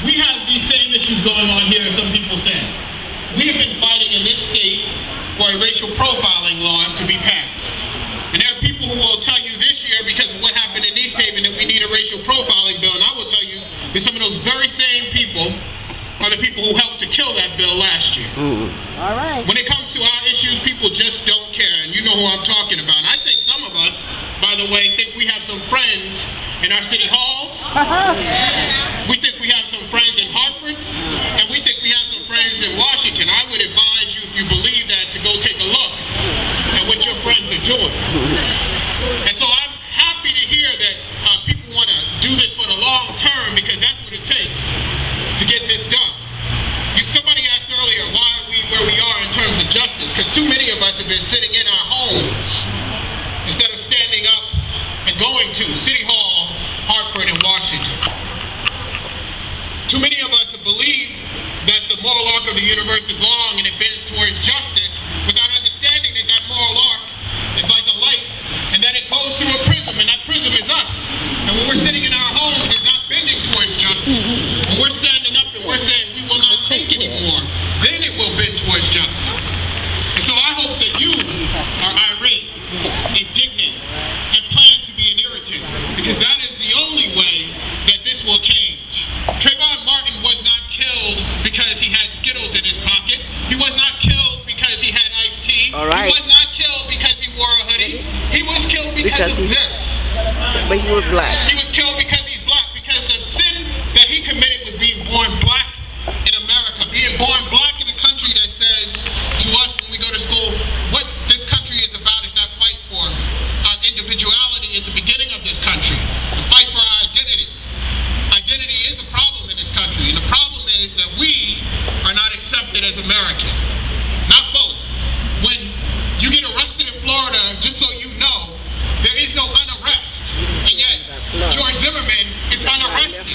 we have these same issues going on here, as some people say. We have been fighting in this state for a racial profiling law to be passed. And there are people who will tell you this year, because of what happened in East Haven, that we need a racial profiling bill. And I will tell you that some of those very same people are the people who helped to kill that bill last year. All right. When it comes to our issues, people just don't care. And you know who I'm talking about. And I think some of us, by the way, think we have some friends in our city halls. We think we have some friends in Hartford. And we think we have some friends in Washington. I would advise you, if you believe that, to go take a look at what your friends are doing. And so I'm happy to hear that people want to do this for the long term, because that's what it takes to get this done. Somebody asked earlier why are we where we are in terms of justice, because too many of us have been sitting in our homes instead of standing up and going to City Hall, Hartford, and Washington. Too many of us have believed that the moral arc of the universe is long and it bends towards justice, without understanding that that moral arc is like a light, and that it goes through a prism, and that prism is us. And when we're sitting in our homes, it's not bending towards justice. When we're standing up and we're saying we will not take anymore, then it will bend towards justice. And so I hope that you are irate, indignant, and plan to be an irritant, because that is the only way that this will change. Trayvon Martin was not killed because he had Skittles in his pocket. He was not killed because he had iced tea. All right. He was not killed because he wore a hoodie. He was killed because of this. But he was black. He was killed because he's black, because the sin that he committed was being born black in America, being born black in a country that says to us when we go to school, what this country is about is that fight for our individuality at the beginning of this country, the fight for our identity. Identity is a problem in this country, and the problem is that we are not accepted as American, not fully. When you get arrested in Florida, just so you know, there is no unarrest, and yet George Zimmerman is unarrested.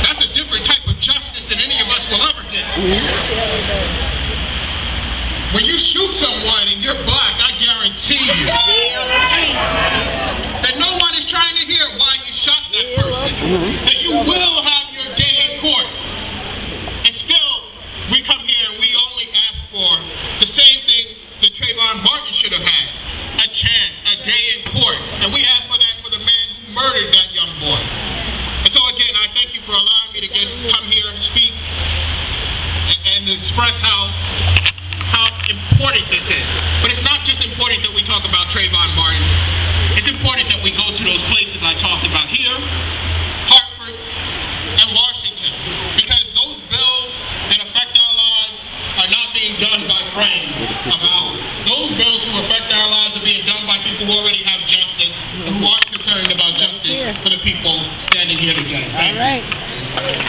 That's a different type of justice than any of us will ever get. When you shoot someone and you're black, I guarantee you that no one is trying to hear why you shot that person, that you will have your day in court. And still, we come here and we only ask for the same thing that Trayvon Martin should have had, a chance, a day in court. And we ask for that for the man who murdered that young boy. And so again, I thank you for allowing me to come here and speak and express how important this is. But it's not just important that we talk about Trayvon Martin. It's important that we go to those places I talked about here, Hartford, and Washington, because those bills that affect our lives are not being done by friends of ours. Those bills who affect our lives are being done by people who already have justice and who aren't concerned about justice for the people standing here today. Thank you.